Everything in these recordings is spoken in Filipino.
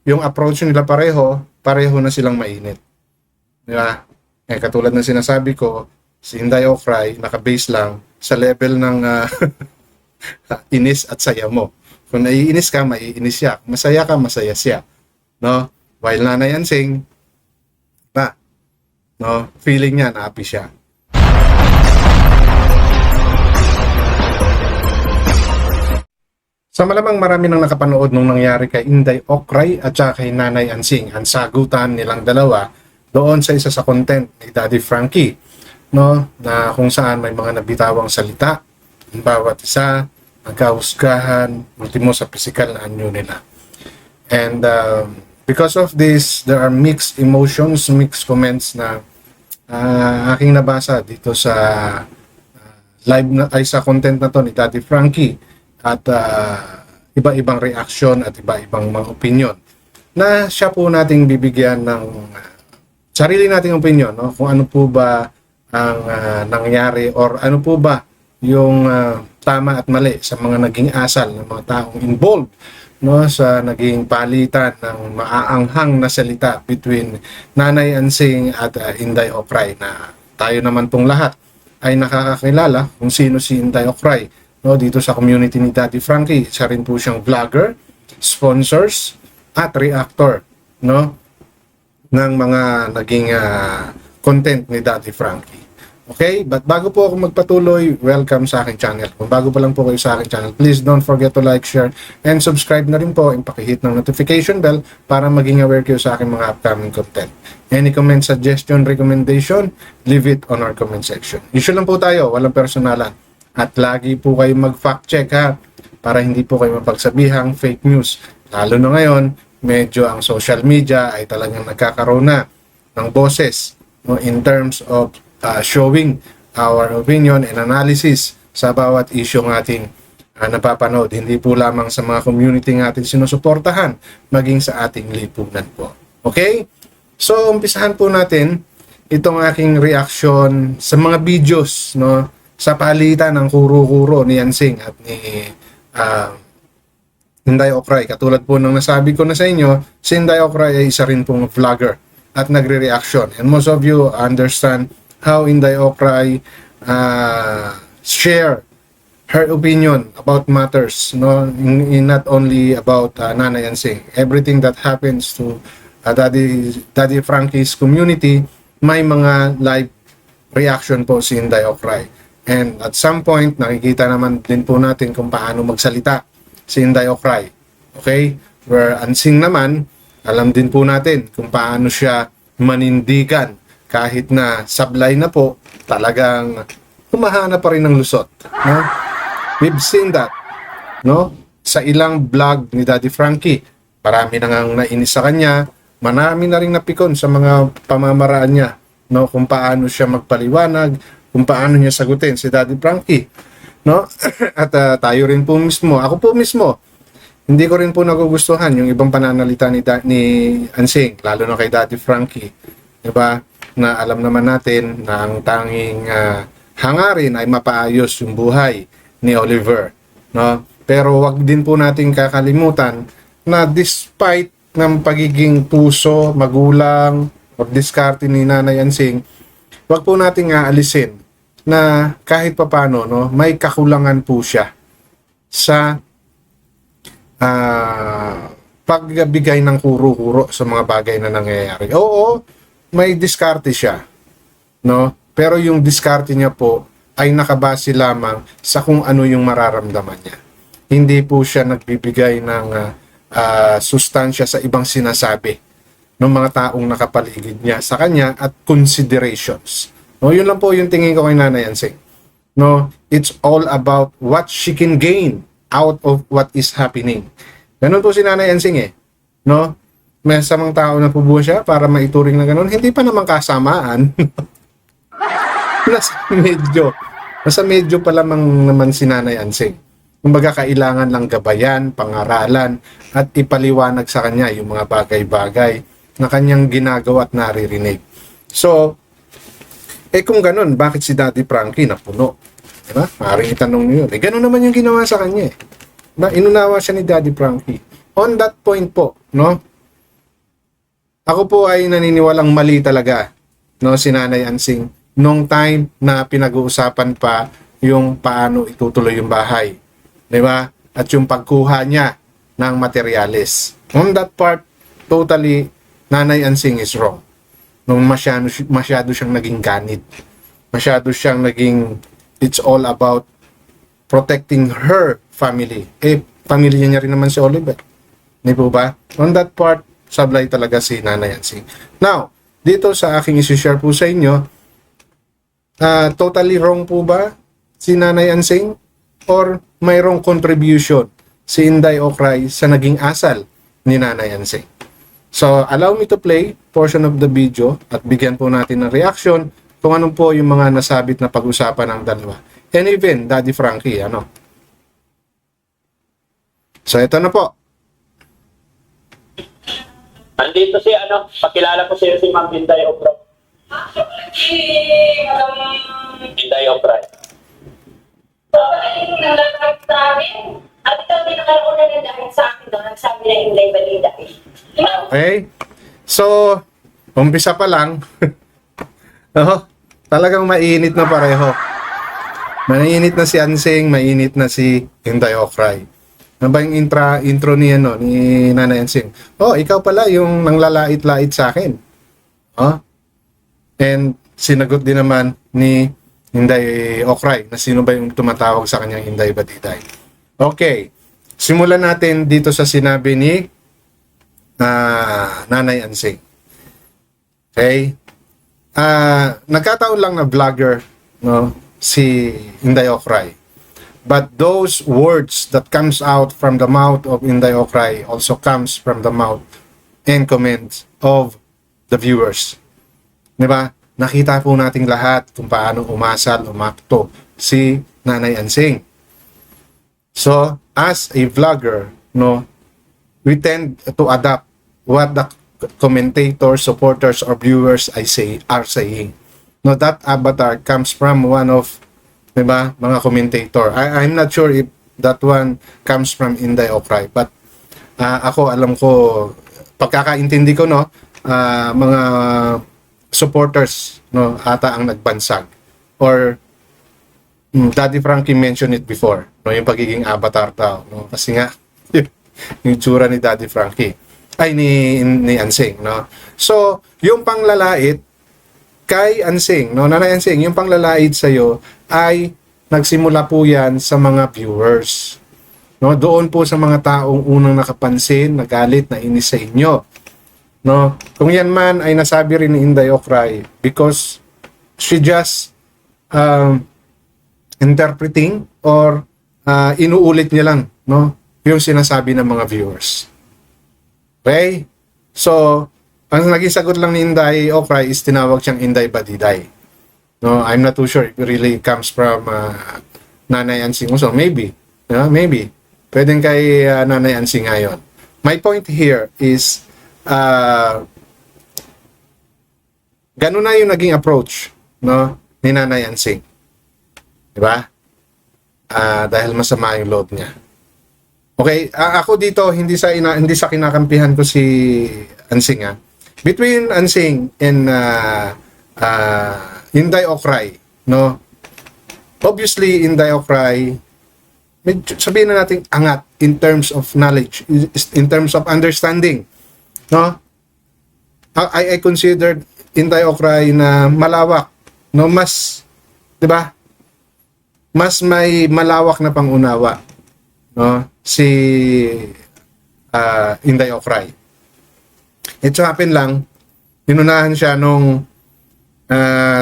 yung approach nila pareho na silang mainit. Di ba? Katulad ng sinasabi ko, si Inday Okray, naka-base lang sa level ng inis at saya mo. Kung naiinis ka, maiinis siya. Kung masaya ka, masaya siya. No? While Nanay Ansing, ba? No? Feeling niya, na-happy siya. Sa malamang marami nang nakapanood nung nangyari kay Inday Okray at saka kay Nanay Ansing, ang sagutan nilang dalawa doon sa isa sa content ni Daddy Frankie, no, na kung saan may mga nabitawang salita ang bawat isa, nagkahusgahan, ultimo sa physical na anyo nila. And because of this, there are mixed emotions, mixed comments na aking nabasa dito sa live na, ay sa content na to ni Daddy Frankie, at iba-ibang reaction at iba-ibang mga opinion na siya po nating bibigyan ng sarili nating opinion, no? Kung ano po ba ang nangyari or ano po ba yung tama at mali sa mga naging asal ng mga taong involved, no, sa naging palitan ng maaanghang na salita between Nanay Ansing at Inday Okray, na tayo naman pong lahat ay nakakakilala kung sino si Inday Okray, no, dito sa community ni Daddy Frankie. Siya rin po siyang vlogger, sponsors at reactor, no, ng mga naging content ni Daddy Frankie. Okay? But bago po ako magpatuloy, welcome sa aking channel. Kung bago pa lang po kayo sa aking channel, please don't forget to like, share, and subscribe na rin po, and pakihit ng notification bell para maging aware kayo sa aking mga upcoming content. Any comment, suggestion, recommendation, leave it on our comment section. Issue lang po tayo, walang personalan. At lagi po kayo mag-fact check, ha, para hindi po kayo mapagsabihang fake news. Lalo na ngayon, medyo ang social media ay talagang nagkakaroon na ng boses, no, in terms of showing our opinion and analysis sa bawat issue ng ating napapanood. Hindi po lamang sa mga community ng ating sinusuportahan, maging sa ating lipunan po. Okay? So, umpisahan po natin itong aking reaction sa mga videos, no, sa palitan ng kuro-kuro ni Ansing at ni Inday Okray. Katulad po ng nasabi ko na sa inyo, si Inday Okray ay isa rin pong vlogger at nagre-reaction. And most of you understand how Inday Okray share her opinion about matters, no, in not only about Nanay Ansing. Everything that happens to Daddy Frankie's community, may mga live reaction po si Inday Okray. And at some point, nakikita naman din po natin kung paano magsalita si Inday Okray. Okay? Where Ansing naman, alam din po natin kung paano siya manindigan. Kahit na sablay na po, talagang humahana pa rin ng lusot. No? We've seen that, no, sa ilang vlog ni Daddy Frankie. Marami na ngang nainis sa kanya, marami na rin napikon sa mga pamamaraan niya, no, kung paano siya magpaliwanag, kung paano niya sagutin si Daddy Frankie, no? At tayo rin po mismo, ako po mismo, hindi ko rin po nagugustuhan yung ibang pananalita ni Ansing, lalo na kay Daddy Frankie, diba? Na alam naman natin na ang tanging hangarin ay mapaayos yung buhay ni Oliver, no? Pero wag din po natin kakalimutan na despite ng pagiging puso, magulang, o diskarte ni Nanay Ansing, wag po nating aalisin na kahit papano, no, may kakulangan po siya sa pagbigay ng kuro-kuro sa mga bagay na nangyayari. Oo, may diskarte siya, no? Pero yung diskarte niya po ay nakabase lamang sa kung ano yung mararamdaman niya. Hindi po siya nagbibigay ng sustansya sa ibang sinasabi ng mga taong nakapaligid niya sa kanya at considerations. No, yun lang po yung tingin ko kay Nanay Ansing. No, it's all about what she can gain out of what is happening. Ganun po si Nanay Ansing, eh. No? May samang tao na po po siya para maituring na ganun. Hindi pa naman kasamaan. nasa medyo pa lamang naman si Nanay Ansing. Kumbaga, kailangan lang gabayan, pangaralan, at ipaliwanag sa kanya yung mga bagay-bagay na kanyang ginagawa at naririnig. So, kung ganun, bakit si Daddy Frankie napuno? Diba? Maaaring itanong niyo yun. Ganun naman yung ginawa sa kanya, eh. Inunawa siya ni Daddy Frankie. On that point po, no? Ako po ay naniniwalang mali talaga, no, si Nanay Ansing nung time na pinag-uusapan pa yung paano itutuloy yung bahay. Di ba? At yung pagkuha niya ng materyales. On that part, totally, Nanay Ansing is wrong. Nung masyado siyang naging ganit. Masyado siyang naging, it's all about protecting her family. Pamilya niya rin naman si Oliver. Di po ba? On that part, sablay talaga si Nanay Ansing. Now, dito sa aking isi-share po sa inyo, totally wrong po ba si Nanay Ansing? Or mayroong contribution si Inday Okray sa naging asal ni Nanay Ansing? So, allow me to play portion of the video at bigyan po natin ng reaction kung ano po yung mga nasabit na pag-usapan ng dalawa. And even, Daddy Frankie, ano? So, ito na po. Andito si pakilala ko si Ma'am Inday Okray. Inday Okray. Yung nalakap sa amin, at ito din nakaroon na dahil sa akin doon, nagsabi na Inday Balida eh. Okay? So, umpisa pa lang. Talagang mainit na pareho. Mainit na si Ansing, mainit na si Inday Okray. Ano ba yung intro ni Nanay Ansing? Ikaw pala yung nanglalait-lait sa akin. And sinagot din naman ni Inday Okray na sino ba yung tumatawag sa kanyang Inday Badiday. Okay. Simulan natin dito sa sinabi ni Nanay Ansing. Okay? Nagkataon lang na vlogger, no, si Inday Okray. But those words that comes out from the mouth of Inday Okray also comes from the mouth and comments of the viewers. Diba? Nakita po nating lahat kung paano umasal, umakto si Nanay Ansing. So, as a vlogger, no, we tend to adapt what the commentators, supporters, or viewers are saying. No, that avatar comes from one of, diba, mga commentator. I'm not sure if that one comes from Inday Okray, but ako alam ko, pagkakaintindi ko, no, mga supporters, no, ata ang nagbansag, or Daddy Frankie mentioned it before, no, yung pagiging avatar tao, no, kasi nga yung tsura ni Daddy Frankie ay ni Ansing, no. So yung panglalait kay Ansing, no, Nanay Ansing, yung panglalait sa iyo ay nagsimula po yan sa mga viewers, no, doon po sa mga taong unang nakapansin, nagalit, nainis sa inyo, no. Kung yan man ay nasabi rin ni Inday Okray because she just interpreting or inuulit niya lang, no, yung sinasabi ng mga viewers. Okay? So, ang naging sagot lang ni Inday Okray is tinawag siyang Inday Badiday. No, I'm not too sure if it really comes from Nanay Ansing also. Maybe. Maybe. Pwedeng kay Nanay Ansing ngayon. My point here is ganun na yung naging approach, no, ni Nanay Ansing. Diba? Dahil masama yung load niya. Okay, ako dito hindi sa kinakampihan ko si Ansing, between Ansing and Inday Okray, no. Obviously Inday Okray, sabihin na natin angat in terms of knowledge, in terms of understanding, no. I considered Inday Okray na malawak, no, mas, 'di ba? Mas may malawak na pangunawa, no, si Inday Okray. It so happen lang, inunahan siya nung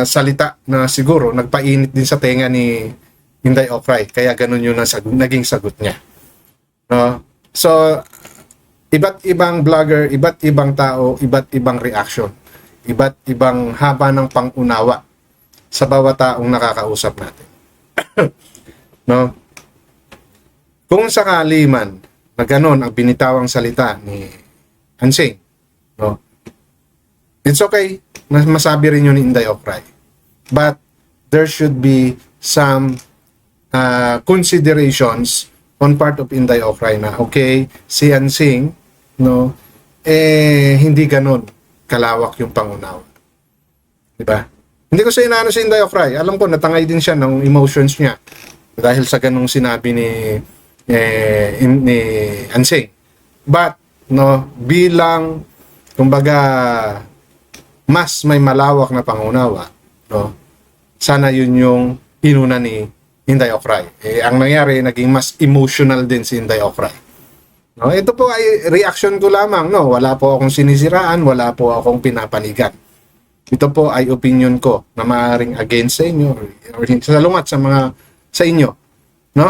salita na siguro nagpainit din sa tenga ni Inday Okray, kaya ganun yung naging sagot niya, no? So, iba't ibang vlogger, iba't ibang tao, iba't ibang reaction, iba't ibang haba ng pangunawa sa bawat taong nakakausap natin. No? Kung sakali man na ganun ang binitawang salita ni Ansing, no, it's okay na masabi rin yun ni Inday Okray, but there should be some considerations on part of Inday Okray na okay, si Ansing, no, hindi ganun kalawak yung pangunawa. Diba? Hindi ko sa inaano si Inday Ocray. Alam ko, natangay din siya ng emotions niya dahil sa ganung sinabi ni Ansing. But, no, bilang, kumbaga, mas may malawak na pangunawa, no, sana yun yung inuna ni Inday Ocray. Ang nangyari, naging mas emotional din si Inday Ocray. No, ito po ay reaction ko lamang, no. Wala po akong sinisiraan, wala po akong pinapanigan. Ito po ay opinion ko na maaaring against sa inyo or salungat sa inyo, no?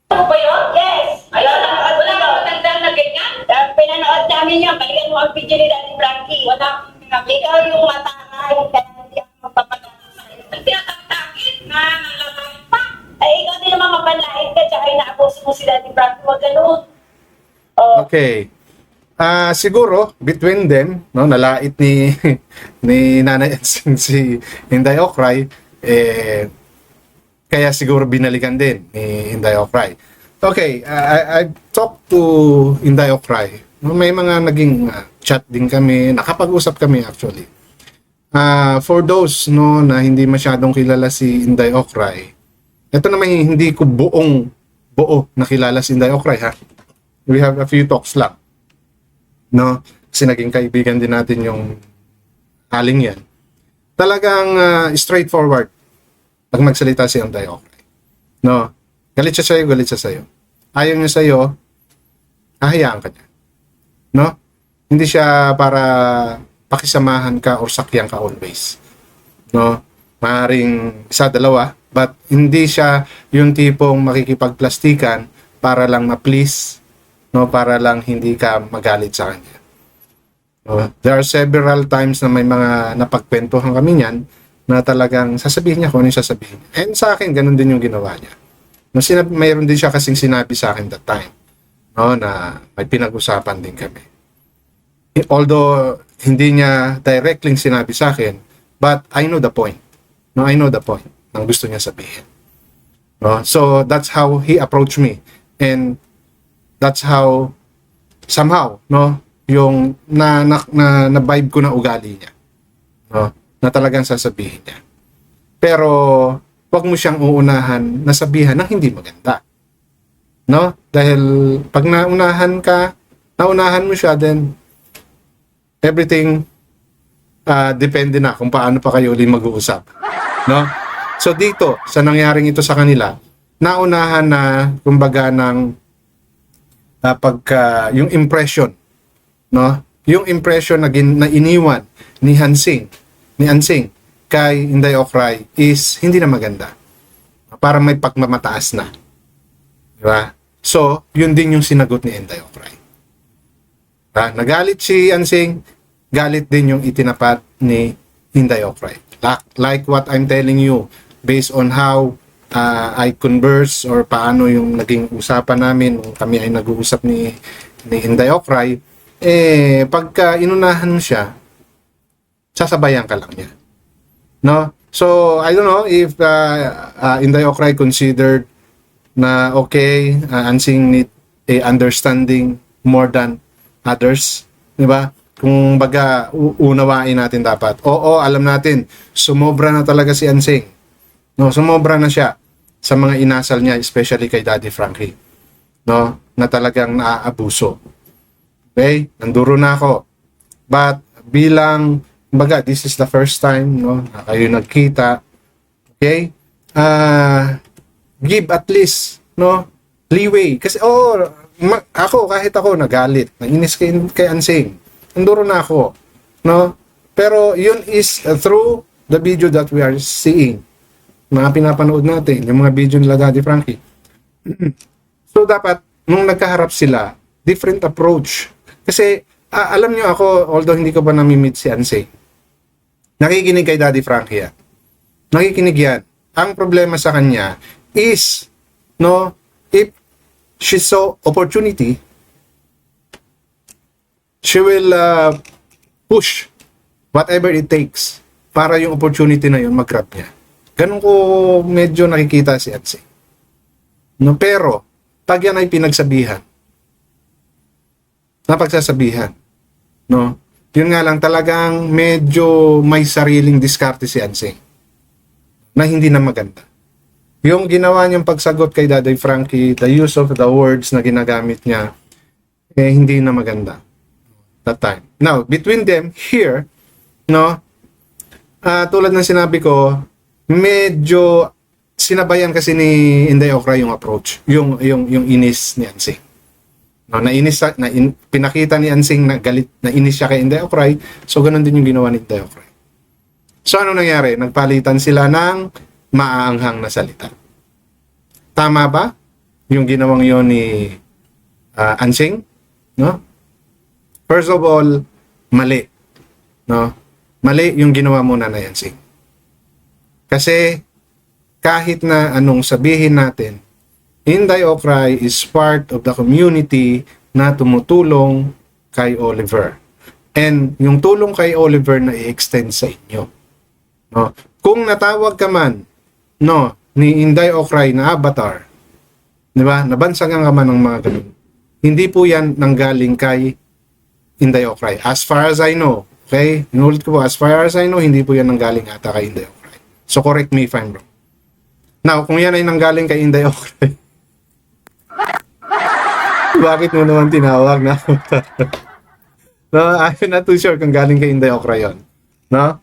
Ano ba yun? Yes! Ayun, wala ka matandang na ganyan. Pinanood namin yan. Balikan mo ang video ni Daddy Frankie. Wala akong pinapit. Ikaw yung matangay. Kaya hindi ako magpapadala sa'yo. Ang tinataktakin na nalalaman pa. Ay, ikaw din naman mapanlait ka. Tsaka inaabuso mo si Daddy Frankie. Huwag ganun. Oh. Okay. Siguro between them, no, nalait ni ni Nanay Ensing si Inday Ocray, kaya siguro binalikan din ni Inday Ocray. Okay, I talked to Inday Ocray. May mga naging chat din kami, nakapag-usap kami actually. For those no na hindi masyadong kilala si Inday Ocray, ito naman hindi ko buo na kilala si Inday Ocray, ha. We have a few talks lang. No, kasi naging kaibigan din natin yung aling yan. Talagang straightforward pag magsalita si Inday Ocray. No, galit siya sa'yo. Ayaw niya sa'yo, hahayaan ka niya. No, hindi siya para pakisamahan ka or sakyan ka always. No, maaaring isa, dalawa, but hindi siya yung tipong makikipagplastikan para lang ma-please, no, para lang hindi ka magalit sa kanya. No, there are several times na may mga napagkwentuhan kami niyan na talagang sasabihin niya kung ano yung sasabihin niya. And sa akin, ganun din yung ginawa niya. No, mayroon din siya kasing sinabi sa akin that time, no, na may pinag-usapan din kami. Although, hindi niya directly sinabi sa akin, but I know the point. No, I know the point ng gusto niya sabihin. No, so, that's how he approached me. And that's how somehow, no, yung na vibe ko na ugali niya, no, na talagang sasabihin niya. Pero wag mo siyang uunahan na sabihan ng hindi maganda, no, dahil pag naunahan mo siya, then everything depende na kung paano pa kayo ulit mag-uusap, no. So dito sa nangyaring ito sa kanila, naunahan na kumbaga ng pagka yung impression, no, yung impression na iniwan ni Ansing kay Inday Ocray is hindi na maganda, para may pagmamataas na, di ba? So yun din yung sinagot ni Inday Ocray. Nagalit si Ansing, galit din yung itinapat ni Inday Ocray, like what I'm telling you, based on how I converse or paano yung naging usapan namin nung kami ay nag-uusap ni Inday Ocray, pagka inunahan mo siya, sasabayan ka lang niya, no? So I don't know if Inday Ocray considered na okay, Ansing need a understanding more than others, di ba? Kung baga unawain natin dapat. Oo, alam natin sumobra na talaga si Ansing, no, sumobra na siya sa mga inasal niya, especially kay Daddy Frankie, no, na talagang naaabuso. Okay, nanduro na ako. But bilang, kumbaga, this is the first time, no, na kayo nagkita. Okay, give at least, no, leeway. Kasi kahit ako nagalit, nainis kay Ansing, nanduro na ako, no. Pero yun is through the video that we are seeing, mga pinapanood natin, yung mga video nila Daddy Frankie. So dapat nung nagkaharap sila, different approach. Kasi alam nyo ako, although hindi ko pa nami-meet si Ansing, nakikinig kay Daddy Frankie yan. Nakikinig yan. Ang problema sa kanya is, no, if she saw opportunity, she will push whatever it takes para yung opportunity na yun mag-grab niya. Ganun ko medyo nakikita si Ansing. No, pero pag yan ay pinagsabihan, na pagsasabihan. No? Yun nga lang, talagang medyo may sariling diskarte si Ansing na hindi na maganda. Yung ginawa niyang pagsagot kay Daday Frankie, the use of the words na ginagamit niya, hindi na maganda that time. Now, between them, here, no, tulad ng sinabi ko, medyo sinabayan kasi ni Inday Okra yung approach, yung inis ni Ansing. No, pinakita ni Ansing na galit, na inis siya kay Inday Okray, so ganun din yung ginawa ni Inday Okray. So ano nangyari? Nagpalitan sila ng maaanghang na salita. Tama ba yung ginawang yon ni Ansing? No? First of all, mali. No? Mali yung ginawa muna na Ansing. Kasi kahit na anong sabihin natin, Inday Okray is part of the community na tumutulong kay Oliver. And yung tulong kay Oliver na i-extend sa inyo. No? Kung natawag ka man, no, ni Inday Okray na avatar, di ba? Nabansagan ka man ng mga ganun. Hindi po yan nanggaling kay Inday Okray. As far as I know, okay? Inulit ko po, as far as I know, hindi po yan nanggaling ata kay Inday Okray. So correct me if I'm wrong. Now, kung yan ay nanggaling kay Inday Okray, bakit mo naman tinawag na? No, I'm not too sure kung galing kay Inday Okra yun. No?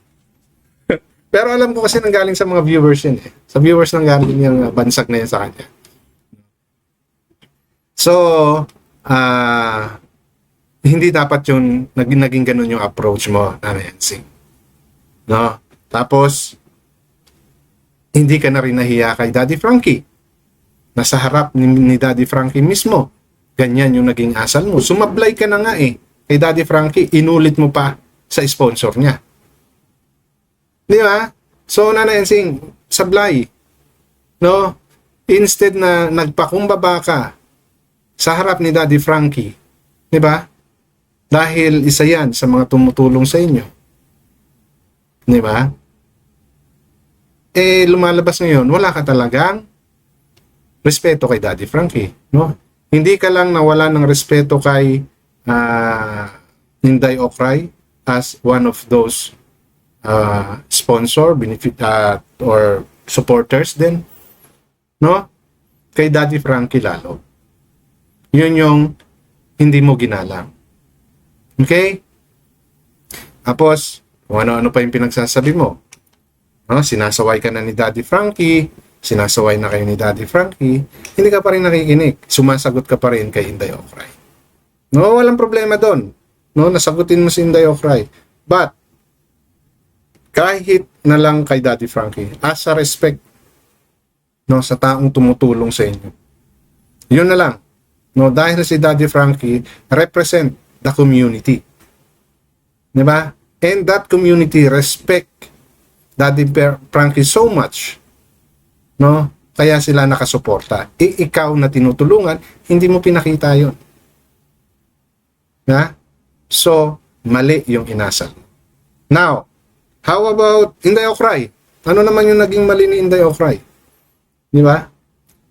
Pero alam ko kasi nanggaling sa mga viewers yun eh. Sa viewers nang galing yung bansag na yun sa kanya. So, hindi dapat yun, naging ganun yung approach mo, Nanay Ansing. No? Tapos, hindi ka na rin nahiya kay Daddy Frankie. Nasa harap ni Daddy Frankie mismo. Ganyan yung naging asal mo. Sumablay ka na nga eh kay Daddy Frankie. Inulit mo pa sa sponsor niya. Di ba? So, Nanay Ansing, sablay. No? Instead na nagpakumbaba ka sa harap ni Daddy Frankie. Di ba? Dahil isa yan sa mga tumutulong sa inyo. Di ba? Eh, lumalabas ngayon, wala ka talagang respeto kay Daddy Frankie. No? Hindi ka lang nawala ng respeto kay Inday Okray as one of those sponsor, benefit, or supporters din. No? Kay Daddy Frankie lalo. Yun yung hindi mo ginalang. Okay? Tapos, kung ano-ano pa yung pinagsasabi mo. No? Sinasaway ka na ni Daddy Frankie, sinasaway na kayo ni Daddy Frankie, hindi ka pa rin nakikinig. Sumasagot ka pa rin kay Inday Okray. No, walang problema doon. No, nasagutin mo si Inday Okray. But, kahit na lang kay Daddy Frankie, as a respect, no, sa taong tumutulong sa inyo. Yun na lang. No, dahil si Daddy Frankie represent the community. Diba? And that community respect Daddy Frankie so much. No? Kaya sila nakasuporta. Ikaw na tinutulungan, hindi mo pinakita yun. Ha? So, mali yung inasal. Now, how about Inday Okray? Ano naman yung naging mali ni Inday Okray? Di ba?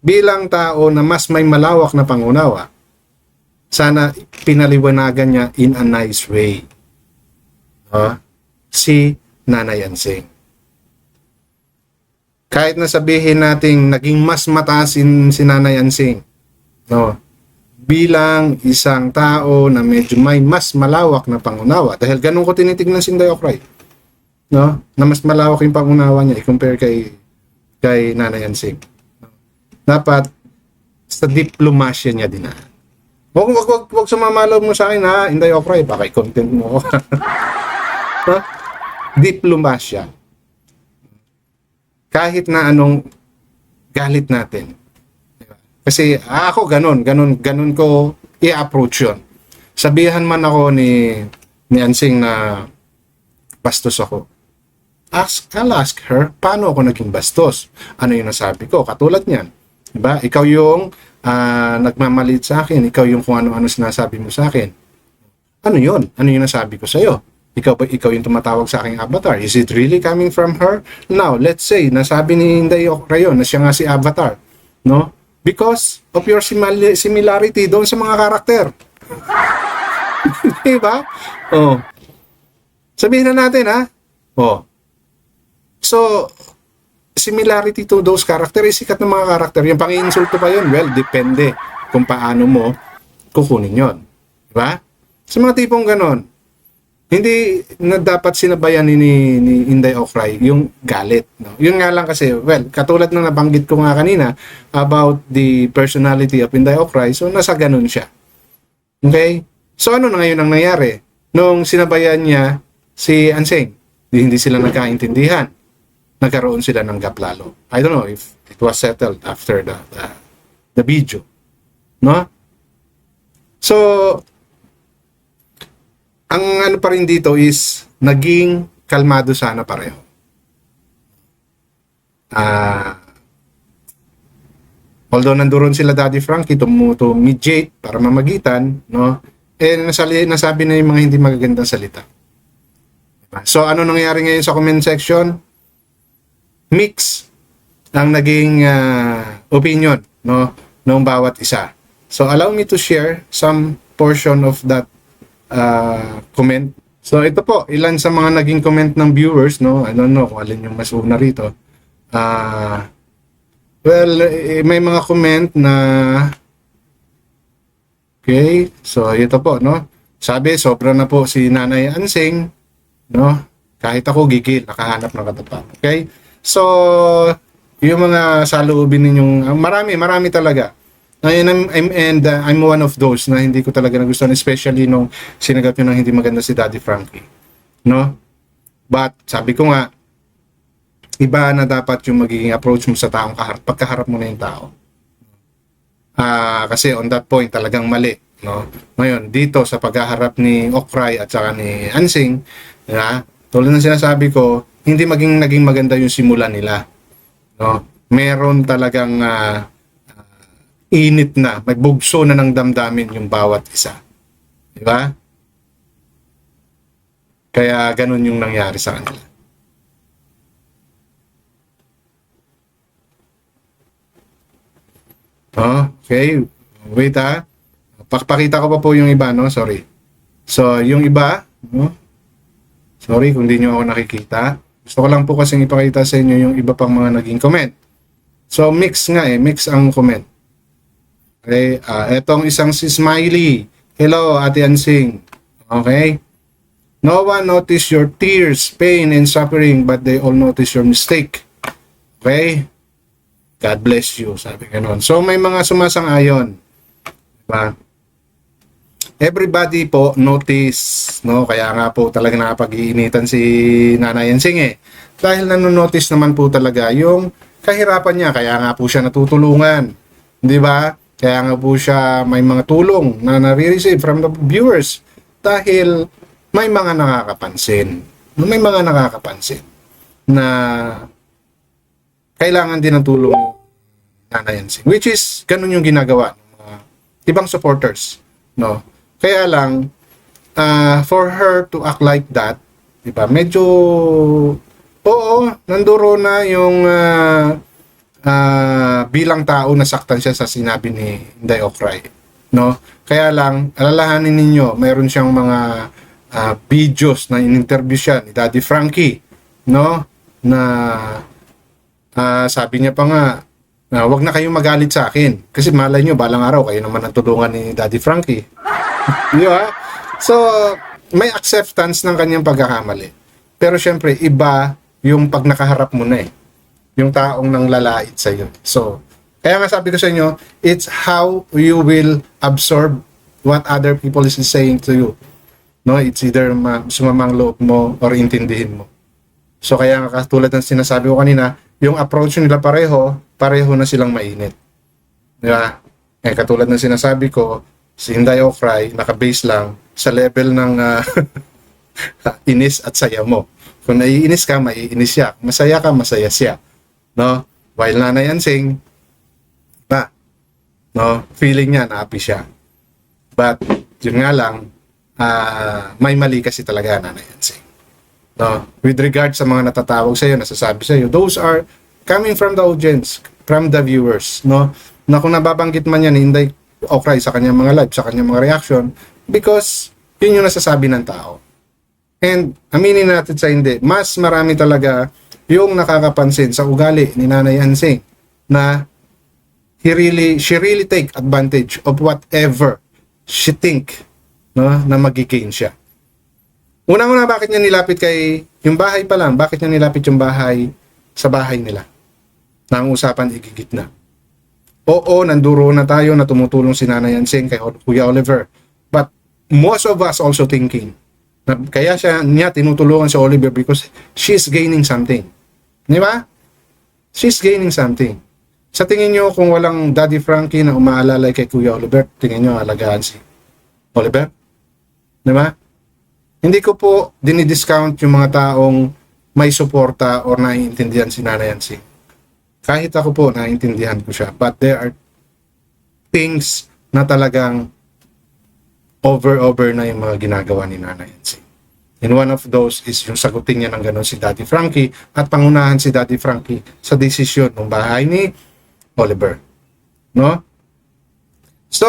Bilang tao na mas may malawak na pangunawa, sana pinaliwanagan niya in a nice way. Si Nanay Ansing. Kahit na sabihin nating naging mas mataas si Nanay Ansing, no, bilang isang tao na medyo may mas malawak na pangunawa, dahil ganun ko tinitignan si Inday Okray, no, na mas malawak yung pangunawa niya i-compare kay Nanay Ansing. Dapat sa diplomasya niya din na. Huwag sumamalaw mo sa akin ha, Inday Okray, baka i-content mo. No? Diplomasya. Kahit na anong galit natin. Kasi ako ganun ko i-approach yun. Sabihan man ako ni Ansing na bastos ako. I'll ask her, paano ako naging bastos? Ano yung nasabi ko? Katulad niyan. Diba? Ikaw yung nagmamalit sa akin. Ikaw yung kung ano-ano sinasabi mo sa akin. Ano yun? Ano yung nasabi ko sa'yo? Ikaw yung tumatawag sa aking avatar. Is it really coming from her? Now, let's say, nasabi ni Inday Okray yun, na siya nga si avatar. No? Because of your similarity doon sa mga karakter. Di ba? Oh. Sabihin na natin, ha? Oh. So, similarity to those character, sikat ng mga karakter. Yung pang-insulto pa yun, well, depende kung paano mo kukunin yon. Di ba? Sa mga tipong ganon, hindi na dapat sinabayan ni Inday Okray yung galit. No? Yun nga lang kasi, well, katulad ng nabanggit ko nga kanina about the personality of Inday Okray, so nasa ganon siya. Okay? So ano na ngayon ang nangyari? Nung sinabayan niya si Anseng, hindi sila nagkaintindihan. Nagkaroon sila ng gap lalo. I don't know if it was settled after the video. No? So, ang ano pa rin dito is naging kalmado sana pareho. Although nandoon sila Daddy Frankie to mediate para mamagitan, no? Nasabi na yung mga hindi magagandang salita. So ano nangyari ngayon sa comment section? Mix ang naging opinion, no, ng bawat isa. So allow me to share some portion of that comment. So ito po, ilan sa mga naging comment ng viewers, no? I don't know kung alin yung mas una rito. Well, may mga comment na okay, so ito po, no? Sabi, sobra na po si Nanay Anseng, no? Kahit ako gigil, nakahanap ng katapat. Okay? So, yung mga saloobin ninyong, marami talaga. I'm one of those na hindi ko talaga nagustuhan, especially nung sinagot nyo ng hindi maganda si Daddy Frankie. No? But, sabi ko nga, iba na dapat yung magiging approach mo sa taong pagkaharap mo na yung tao. Kasi on that point, talagang mali. No? Ngayon, dito sa paghaharap ni Okray at saka ni Anseng, tulad ng sinasabi ko, hindi naging maganda yung simula nila. No? Meron talagang init na, may bugso na ng damdamin yung bawat isa. Di ba? Kaya ganun yung nangyari sa kanila. Okay. Wait pakita ko pa po yung iba, no? Sorry. So, yung iba, no? Sorry kung di nyo ako nakikita. Gusto ko lang po kasing ipakita sa inyo yung iba pang mga naging comment. So, mix ang comment. Okay, etong isang si Smiley. Hello, Ate Anseng. Okay? No one noticed your tears, pain, and suffering, but they all notice your mistake. Okay? God bless you, sabi ganon. So, may mga sumasang-ayon. Diba? Everybody po notice, no? Kaya nga po talaga nakapag-iinitan si Nanay Anseng Dahil nanonotice naman po talaga yung kahirapan niya. Kaya nga po siya natutulungan. Di ba? Kaya nga po siya may mga tulong na nare-receive from the viewers. Dahil may mga nakakapansin. May mga nakakapansin na kailangan din ng tulong ni Nanay Anseng. Which is, ganun yung ginagawa ng mga ibang supporters. No? Kaya lang, for her to act like that, diba, medyo, oo, nanduro na yung bilang tao na saktan siya sa sinabi ni Inday Okray. No? Kaya lang, alalahanin ninyo, mayroon siyang mga videos na in-interview siya ni Daddy Frankie, no? Na sabi niya pa nga, wag na kayong magalit sa akin. Kasi malay nyo, balang araw, kayo naman ang tulungan ni Daddy Frankie. Di ba? So, may acceptance ng kanyang pagkakamali. Pero syempre, iba yung pag nakaharap mo na yung taong nang lalait sa iyo. So, kaya nga sabi ko sa inyo, it's how you will absorb what other people is saying to you. No, it's either sumamang loob mo or intindihin mo. So, kaya nga katulad ng sinasabi ko kanina, yung approach nila pareho na silang mainit. Di ba? Katulad ng sinasabi ko, si Inday Okray, naka-base lang sa level ng inis at saya mo. Kung naiinis ka, maiinis siya. Masaya ka, masaya siya. No? While Nanay Anseng, no? Feeling niya, na-happy siya. But, yun nga lang, may mali kasi talaga Nanay Anseng. No? With regard sa mga natatawag sa iyo, nasasabi sa iyo, those are coming from the audience, from the viewers. No? Na kung nababanggit man yan, Inday Okray sa kanyang mga live, sa kanyang mga reaction, because Yun yung nasasabi ng tao. And aminin natin sa hindi, mas marami talaga yung nakakapansin sa ugali ni Nanay Hansing na she really take advantage of whatever she think, no, na magigain siya. Unang-una, bakit niya nilapit kay yung bahay pa lang? Bakit niya nilapit yung bahay sa bahay nila? Nang usapan igigit na. Oo, nanduro na tayo na tumutulong si Nanay Hansing kay Kuya Oliver. But most of us also thinking na kaya niya tinutulungan si Oliver because she's gaining something. Di ba? She's gaining something. Sa tingin nyo, kung walang Daddy Frankie na umaalalay kay Kuya Oliver, tingin nyo alagaan si Oliver? Di ba? Hindi ko po dinidiscount yung mga taong may suporta or naiintindihan si Nanay Hansing. Kahit ako po, naiintindihan ko siya. But there are things na talagang over na yung mga ginagawa ni Nanay Hansing. And one of those is yung sagutin niya ng gano'n si Daddy Frankie at pangunahan si Daddy Frankie sa desisyon ng bahay ni Oliver. No? So,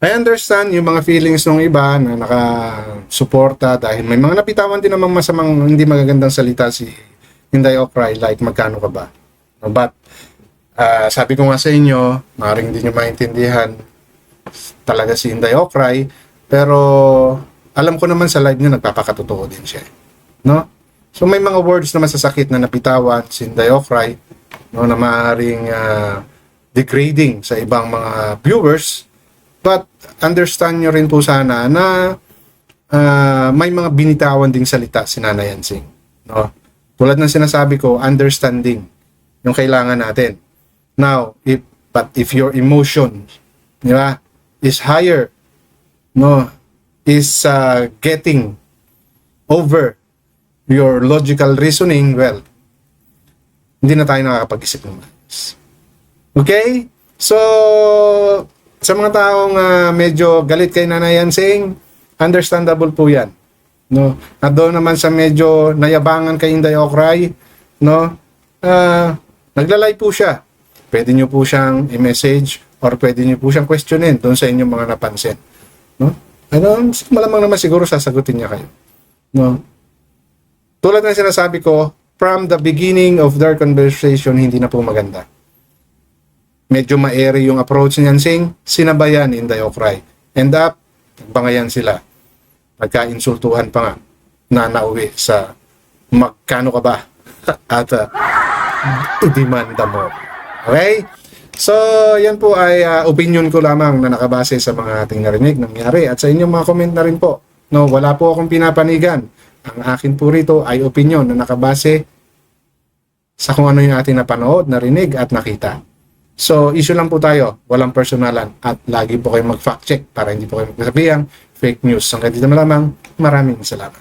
I understand yung mga feelings ng iba na nakasuporta dahil may mga napitawan din namang masamang hindi magagandang salita si Inday Okray like magkano ka ba? No, but sabi ko nga sa inyo, maaaring hindi nyo maintindihan talaga si Inday Okray, pero alam ko naman sa live niya nagpapakatotoo din siya. No? So may mga words na masasakit na napitawan si Inday Okray, no, na maaaring degrading sa ibang mga viewers. But understand nyo rin po sana na may mga binitawan ding salita si Nanay Hansing. No? Tulad ng sinasabi ko, understanding yung kailangan natin. Now, if your emotion, di ba, is higher, no, is getting over your logical reasoning, well, hindi na tayo nakakapag-isip ng maayos. Okay? So, sa mga taong medyo galit kay Nanay Hansing, understandable po yan. No? At doon naman sa medyo nayabangan kay Inday Okray, no? Naglalay po siya. Pwede nyo po siyang i-message or pwede nyo po siyang questionin doon sa inyong mga napansin. No? Malamang naman siguro sasagutin niya kayo. No? Tulad ng sinasabi ko, from the beginning of their conversation, hindi na po maganda. Medyo ma-airy yung approach ni Hansing, sinabayan ni Inday Okray. End up, nagbangayan sila. Nagka-insultuhan pa nga na nauwi sa magkano ka ba? At demanda mo. Okay? So, yan po ay opinion ko lamang na nakabase sa mga ating narinig, nangyari. At sa inyong mga comment na rin po. No, wala po akong pinapanigan. Ang akin po rito ay opinion na nakabase sa kung ano yung ating napanood, narinig at nakita. So, issue lang po tayo. Walang personalan. At lagi po kayo mag-fact check para hindi po kayo magsasabihan fake news. Hanggang dito na lamang. Maraming salamat.